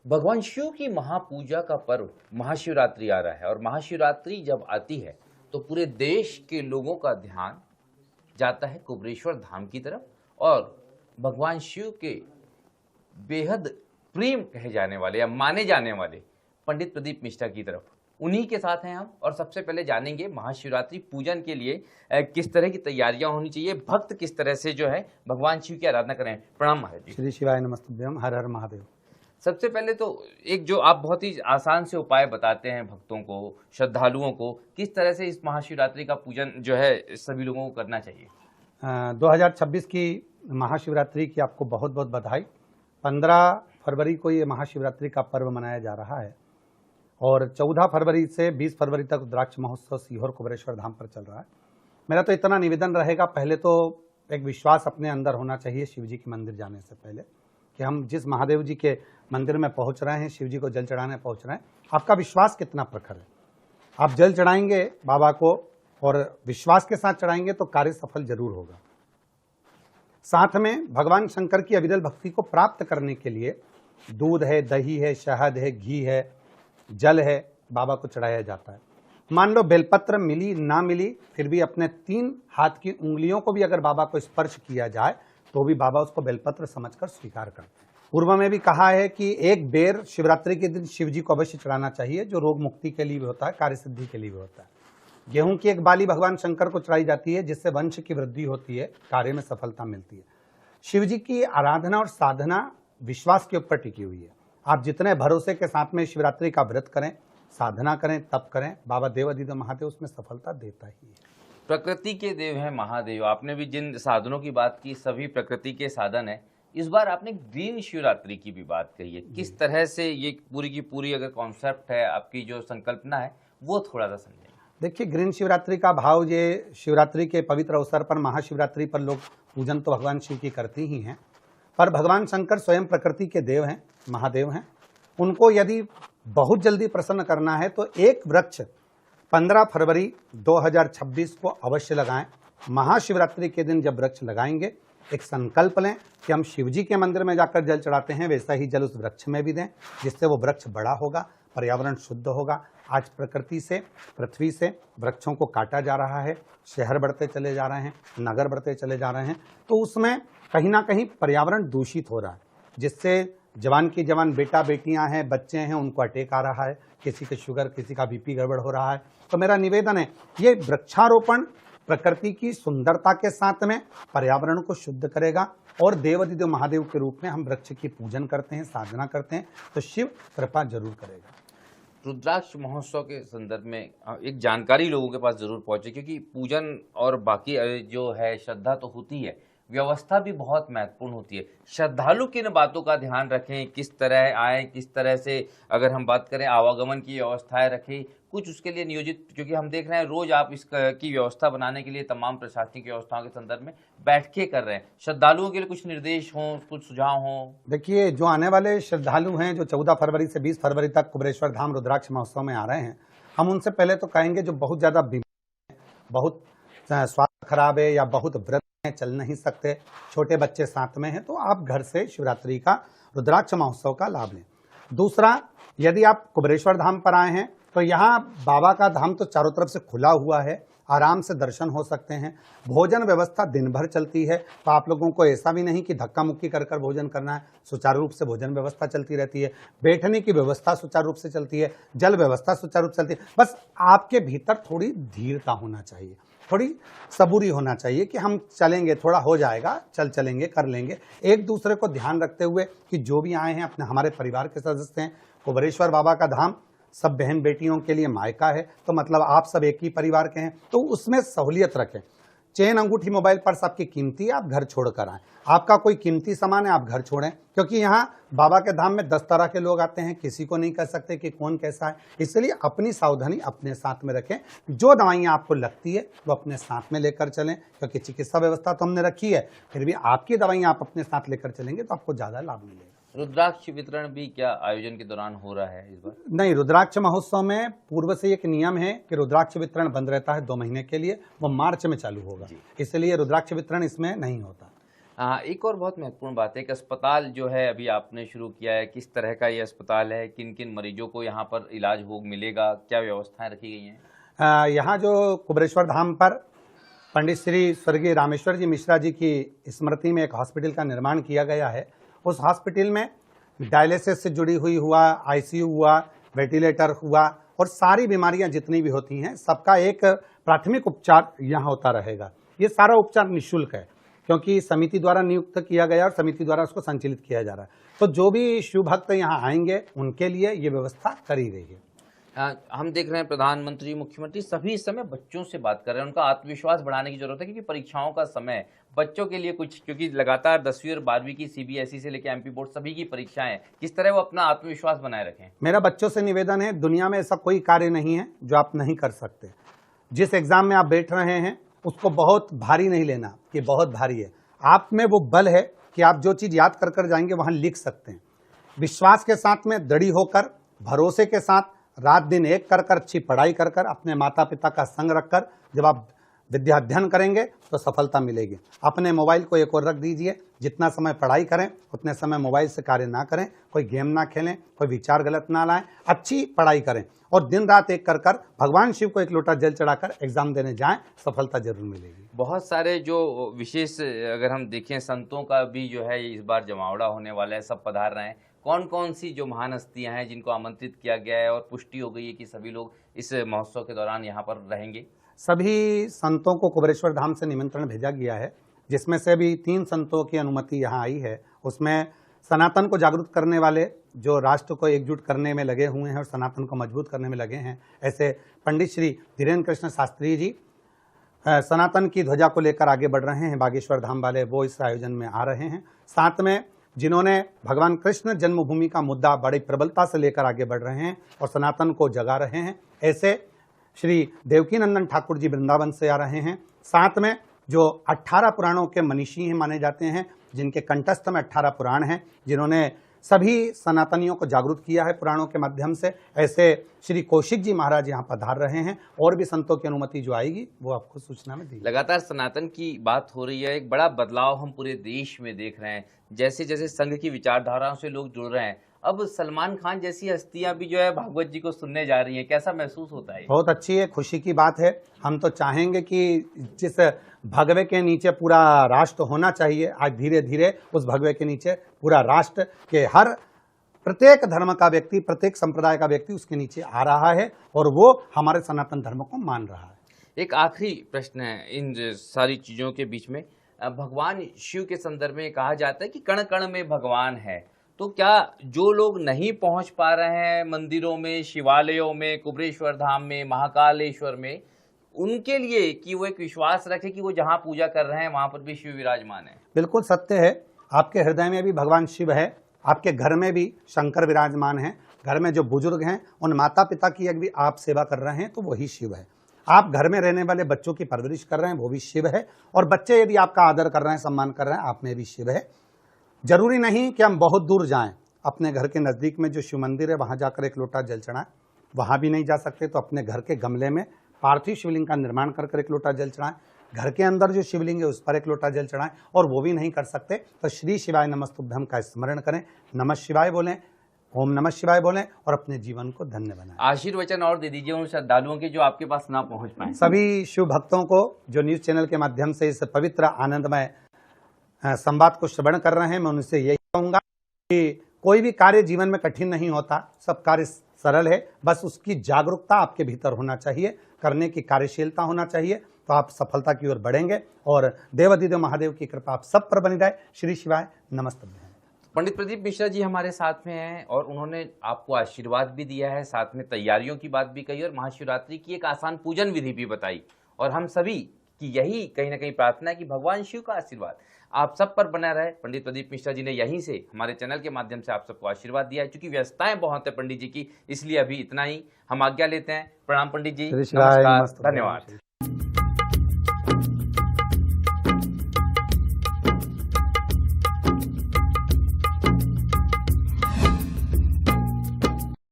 भगवान शिव की महापूजा का पर्व महाशिवरात्रि आ रहा है और महाशिवरात्रि जब आती है तो पूरे देश के लोगों का ध्यान जाता है कुबेरेश्वर धाम की तरफ और भगवान शिव के बेहद प्रेम कहे जाने वाले या माने जाने वाले पंडित प्रदीप मिश्रा की तरफ। उन्हीं के साथ हैं हम और सबसे पहले जानेंगे महाशिवरात्रि पूजन के लिए किस तरह की तैयारियां होनी चाहिए, भक्त किस तरह से जो है भगवान शिव की आराधना करें। प्रणाम महाराज जी। श्री शिवाय नमस्तुभ्यम, हर हर महादेव। सबसे पहले तो एक जो आप बहुत ही आसान से उपाय बताते हैं भक्तों को, श्रद्धालुओं को, किस तरह से इस महाशिवरात्रि का पूजन जो है सभी लोगों को करना चाहिए। 2026 की महाशिवरात्रि की आपको बहुत बहुत बधाई। 15 फरवरी को ये महाशिवरात्रि का पर्व मनाया जा रहा है और 14 फरवरी से 20 फरवरी तक रुद्राक्ष महोत्सव सीहोर कुबेरेश्वर धाम पर चल रहा है। मेरा तो इतना निवेदन रहेगा, पहले तो एक विश्वास अपने अंदर होना चाहिए शिव जी के मंदिर जाने से पहले कि हम जिस महादेव जी के मंदिर में पहुंच रहे हैं, शिव जी को जल चढ़ाने पहुंच रहे हैं, आपका विश्वास कितना प्रखर है। आप जल चढ़ाएंगे बाबा को और विश्वास के साथ चढ़ाएंगे तो कार्य सफल जरूर होगा। साथ में भगवान शंकर की अविरल भक्ति को प्राप्त करने के लिए दूध है, दही है, शहद है, घी है, जल है, बाबा को चढ़ाया जाता है। मान लो बेलपत्र मिली ना मिली, फिर भी अपने 3 हाथ की उंगलियों को भी अगर बाबा को स्पर्श किया जाए तो भी बाबा उसको बेलपत्र समझकर स्वीकार करते हैं। पूर्व में भी कहा है कि एक बेर शिवरात्रि के दिन शिव जी को अवश्य चढ़ाना चाहिए, जो रोग मुक्ति के लिए भी होता है, कार्य सिद्धि के लिए भी होता है। गेहूं की एक बाली भगवान शंकर को चढ़ाई जाती है, जिससे वंश की वृद्धि होती है, कार्य में सफलता मिलती है। शिव जी की आराधना और साधना विश्वास के ऊपर टिकी हुई है। आप जितने भरोसे के साथ में शिवरात्रि का व्रत करें, साधना करें, तप करें, बाबा देवाधिदेव महादेव उसमें सफलता देता ही है। प्रकृति के देव हैं महादेव। आपने भी जिन साधनों की बात की सभी प्रकृति के साधन है। इस बार आपने ग्रीन शिवरात्रि की भी बात कही है, किस तरह से ये पूरी की पूरी अगर कॉन्सेप्ट है, आपकी जो संकल्पना है वो थोड़ा सा समझें। देखिए, ग्रीन शिवरात्रि का भाव, ये शिवरात्रि के पवित्र अवसर पर महाशिवरात्रि पर लोग पूजन तो भगवान शिव की करते ही हैं, पर भगवान शंकर स्वयं प्रकृति के देव हैं, महादेव हैं। उनको यदि बहुत जल्दी प्रसन्न करना है तो एक वृक्ष 15 फरवरी 2026 को अवश्य लगाएं। महाशिवरात्रि के दिन जब वृक्ष लगाएंगे, एक संकल्प लें कि हम शिव जी के मंदिर में जाकर जल चढ़ाते हैं, वैसा ही जल उस वृक्ष में भी दें, जिससे वो वृक्ष बड़ा होगा, पर्यावरण शुद्ध होगा। आज प्रकृति से, पृथ्वी से वृक्षों को काटा जा रहा है, शहर बढ़ते चले जा रहे हैं, नगर बढ़ते चले जा रहे हैं, तो उसमें कहीं ना कहीं पर्यावरण दूषित हो रहा है, जिससे जवान की जवान बेटा बेटियां हैं, बच्चे हैं, उनको अटैक आ रहा है, किसी के शुगर, किसी का बीपी गड़बड़ हो रहा है। तो मेरा निवेदन है, ये वृक्षारोपण प्रकृति की सुंदरता के साथ में पर्यावरण को शुद्ध करेगा और देवाधिदेव महादेव के रूप में हम वृक्ष की पूजन करते हैं, साधना करते हैं, तो शिव कृपा जरूर करेगा। रुद्राक्ष महोत्सव के संदर्भ में एक जानकारी लोगों के पास जरूर पहुंचे, क्योंकि पूजन और बाकी जो है श्रद्धा तो होती है, व्यवस्था भी बहुत महत्वपूर्ण होती है। श्रद्धालु किन बातों का ध्यान रखें, किस तरह आए, किस तरह से अगर हम बात करें आवागमन की व्यवस्थाएं रखें, कुछ उसके लिए नियोजित, क्योंकि हम देख रहे हैं रोज आप इसकी व्यवस्था बनाने के लिए तमाम प्रशासनिक व्यवस्थाओं के संदर्भ में बैठकें कर रहे हैं। श्रद्धालुओं के लिए कुछ निर्देश हों, कुछ सुझाव हों। देखिए, जो आने वाले श्रद्धालु हैं, जो 14 फरवरी से 20 फरवरी तक कुबेरेश्वर धाम रुद्राक्ष महोत्सव में आ रहे हैं, हम उनसे पहले तो कहेंगे जो बहुत ज्यादा बीमार हैं, बहुत स्वास्थ्य खराब है या बहुत व्रत चल नहीं सकते, छोटे बच्चे साथ में हैं, तो आप घर से शिवरात्रि का रुद्राक्ष महोत्सव का लाभ लें। दूसरा, यदि आप कुबेरेश्वर धाम पर आए हैं तो यहाँ बाबा का धाम तो चारों तरफ से खुला हुआ है, आराम से दर्शन हो सकते हैं। भोजन व्यवस्था दिन भर चलती है, तो आप लोगों को ऐसा भी नहीं कि धक्का मुक्की कर कर भोजन करना है, सुचारू रूप से भोजन व्यवस्था चलती रहती है, बैठने की व्यवस्था सुचारू रूप से चलती है, जल व्यवस्था सुचारू रूप से चलती है। बस आपके भीतर थोड़ी धीरता होना चाहिए, थोड़ी सबूरी होना चाहिए कि हम चलेंगे, थोड़ा हो जाएगा, चलेंगे, कर लेंगे। एक दूसरे को ध्यान रखते हुए कि जो भी आए हैं अपने हमारे परिवार के सदस्य हैं। कुबेरेश्वर बाबा का धाम सब बहन बेटियों के लिए मायका है, तो मतलब आप सब एक ही परिवार के हैं, तो उसमें सहूलियत रखें। चेन, अंगूठी, मोबाइल, पर्स आपकी कीमती है, आप घर छोड़ कर आएं। आपका कोई कीमती सामान है, आप घर छोड़ें, क्योंकि यहाँ बाबा के धाम में 10 तरह के लोग आते हैं, किसी को नहीं कह सकते कि कौन कैसा है। इसलिए अपनी सावधानी अपने साथ में रखें। जो दवाइयाँ आपको लगती है वो अपने साथ में लेकर चलें, क्योंकि चिकित्सा व्यवस्था तो हमने रखी है, फिर भी आपकी दवाइयाँ आप अपने साथ लेकर चलेंगे तो आपको ज़्यादा लाभ मिलेगा। रुद्राक्ष वितरण भी क्या आयोजन के दौरान हो रहा है इस बार? नहीं, रुद्राक्ष महोत्सव में पूर्व से एक नियम है कि रुद्राक्ष वितरण बंद रहता है 2 महीने के लिए, वो मार्च में चालू होगा, इसलिए रुद्राक्ष वितरण इसमें नहीं होता। हाँ, एक और बहुत महत्वपूर्ण बात है कि अस्पताल जो है अभी आपने शुरू किया है, किस तरह का ये अस्पताल है, किन किन मरीजों को यहाँ पर इलाज हो मिलेगा, क्या व्यवस्थाएं रखी गई हैं? यहाँ जो कुबरेश्वर धाम पर पंडित श्री स्वर्गीय रामेश्वर जी मिश्रा जी की स्मृति में एक हॉस्पिटल का निर्माण किया गया है। उस हॉस्पिटल में डायलिसिस से जुड़ी हुई हुआ, आईसीयू हुआ, वेंटिलेटर हुआ और सारी बीमारियां जितनी भी होती हैं सबका एक प्राथमिक उपचार यहाँ होता रहेगा। ये सारा उपचार निःशुल्क है क्योंकि समिति द्वारा नियुक्त किया गया और समिति द्वारा उसको संचालित किया जा रहा है। तो जो भी शिव भक्त यहाँ आएंगे उनके लिए ये व्यवस्था करी गई है। हम देख रहे हैं प्रधानमंत्री, मुख्यमंत्री सभी इस समय बच्चों से बात कर रहे हैं। उनका आत्मविश्वास बढ़ाने की जरूरत है क्योंकि परीक्षाओं का समय बच्चों के लिए कुछ, क्योंकि लगातार 10वीं और 12वीं की सीबीएसई से लेकर एमपी बोर्ड सभी की परीक्षाएं, किस तरह वो अपना आत्मविश्वास बनाए रखें। मेरा बच्चों से निवेदन है, दुनिया में ऐसा कोई कार्य नहीं है जो आप नहीं कर सकते। जिस एग्जाम में आप बैठ रहे हैं उसको बहुत भारी नहीं लेना कि बहुत भारी है। आप में वो बल है कि आप जो चीज याद कर कर जाएंगे वहां लिख सकते हैं। विश्वास के साथ में दृढ़ होकर, भरोसे के साथ रात दिन एक कर कर, अच्छी पढ़ाई कर कर, अपने माता पिता का संग रखकर जब आप विद्या अध्ययन करेंगे तो सफलता मिलेगी। अपने मोबाइल को एक और रख दीजिए, जितना समय पढ़ाई करें उतने समय मोबाइल से कार्य ना करें, कोई गेम ना खेलें, कोई विचार गलत ना लाएं, अच्छी पढ़ाई करें और दिन रात एक कर कर भगवान शिव को एक लोटा जल चढ़ाकर एग्जाम देने जाएं, सफलता जरूर मिलेगी। बहुत सारे जो विशेष अगर हम देखें संतों का भी जो है इस बार जमावड़ा होने वाला है, सब पधार रहे हैं। कौन कौन सी जो महान हस्तियां हैं जिनको आमंत्रित किया गया है और पुष्टि हो गई है कि सभी लोग इस महोत्सव के दौरान यहाँ पर रहेंगे? सभी संतों को कुबरेश्वर धाम से निमंत्रण भेजा गया है, जिसमें से अभी 3 संतों की अनुमति यहाँ आई है। उसमें सनातन को जागरूक करने वाले, जो राष्ट्र को एकजुट करने में लगे हुए हैं और सनातन को मजबूत करने में लगे हैं, ऐसे पंडित श्री धीरेन्द्र कृष्ण शास्त्री जी सनातन की ध्वजा को लेकर आगे बढ़ रहे हैं। बागेश्वर धाम वाले वो इस आयोजन में आ रहे हैं। साथ में जिन्होंने भगवान कृष्ण जन्मभूमि का मुद्दा बड़ी प्रबलता से लेकर आगे बढ़ रहे हैं और सनातन को जगा रहे हैं, ऐसे श्री देवकी नंदन ठाकुर जी वृंदावन से आ रहे हैं। साथ में जो 18 पुराणों के मनीषी हैं माने जाते हैं, जिनके कंठस्थ में 18 पुराण हैं, जिन्होंने सभी सनातनियों को जागरूक किया है पुराणों के माध्यम से, ऐसे श्री कौशिक जी महाराज यहाँ पधार रहे हैं। और भी संतों की अनुमति जो आएगी वो आपको सूचना में दी। लगातार सनातन की बात हो रही है, एक बड़ा बदलाव हम पूरे देश में देख रहे हैं। जैसे जैसे संघ की विचारधाराओं से लोग जुड़ रहे हैं, अब सलमान खान जैसी हस्तियां भी जो है भागवत जी को सुनने जा रही हैं, कैसा महसूस होता है? बहुत अच्छी है, खुशी की बात है। हम तो चाहेंगे कि जिस भगवे के नीचे पूरा राष्ट्र होना चाहिए, आज धीरे धीरे उस भगवे के नीचे पूरा राष्ट्र के हर प्रत्येक धर्म का व्यक्ति, प्रत्येक संप्रदाय का व्यक्ति उसके नीचे आ रहा है और वो हमारे सनातन धर्म को मान रहा है। एक आखिरी प्रश्न है इन सारी चीजों के बीच में, भगवान शिव के संदर्भ में कहा जाता है कि कण कण में भगवान है, तो क्या जो लोग नहीं पहुंच पा रहे हैं मंदिरों में, शिवालयों में, कुबरेश्वर धाम में, महाकालेश्वर में, उनके लिए कि वो एक विश्वास रखे कि वो जहां पूजा कर रहे हैं वहां पर भी शिव विराजमान है? बिल्कुल सत्य है, आपके हृदय में भी भगवान शिव है, आपके घर में भी शंकर विराजमान है, घर में जो बुजुर्ग हैं उन माता पिता की भी आप सेवा कर रहे हैं तो वही शिव है। आप घर में रहने वाले बच्चों की परवरिश कर रहे हैं वो भी शिव है, और बच्चे यदि आपका आदर कर रहे हैं, सम्मान कर रहे हैं, आप में भी शिव है। जरूरी नहीं कि हम बहुत दूर जाएं, अपने घर के नजदीक में जो शिव मंदिर है वहां जाकर एक लोटा जल चढ़ाएं। वहां भी नहीं जा सकते तो अपने घर के गमले में पार्थिव शिवलिंग का निर्माण कर एक लोटा जल चढ़ाएं। घर के अंदर जो शिवलिंग है उस पर एक लोटा जल चढ़ाएं, और वो भी नहीं कर सकते तो श्री शिवाय नमस्तुभ्यम का स्मरण करें, नमः शिवाय बोलें, ओम नमः शिवाय बोलें और अपने जीवन को धन्य बनाएं। आशीर्वचन और दे दीजिए उन श्रद्धालुओं के जो आपके पास ना पहुंच पाए। सभी शिव भक्तों को जो न्यूज चैनल के माध्यम से इस पवित्र आनंदमय संवाद को श्रवण कर रहे हैं, मैं उनसे यही कहूंगा कि कोई भी कार्य जीवन में कठिन नहीं होता, सब कार्य सरल है, बस उसकी जागरूकता आपके भीतर होना चाहिए, करने की कार्यशीलता होना चाहिए, तो आप सफलता की ओर बढ़ेंगे और देवाधिदेव महादेव की कृपा आप सब पर बनी रहे। श्री शिवाय नमस्ते। पंडित प्रदीप मिश्रा जी हमारे साथ में हैं और उन्होंने आपको आशीर्वाद भी दिया है, साथ में तैयारियों की बात भी कही और महाशिवरात्रि की एक आसान पूजन विधि भी बताई, और हम सभी की यही कहीं ना कहीं प्रार्थना है कि भगवान शिव का आशीर्वाद आप सब पर बना रहे। पंडित प्रदीप मिश्रा जी ने यहीं से हमारे चैनल के माध्यम से आप सबको आशीर्वाद दिया है। चूंकि व्यस्तताएं बहुत है पंडित जी की, इसलिए अभी इतना ही, हम आज्ञा लेते हैं। प्रणाम पंडित जी, नमस्कार, धन्यवाद।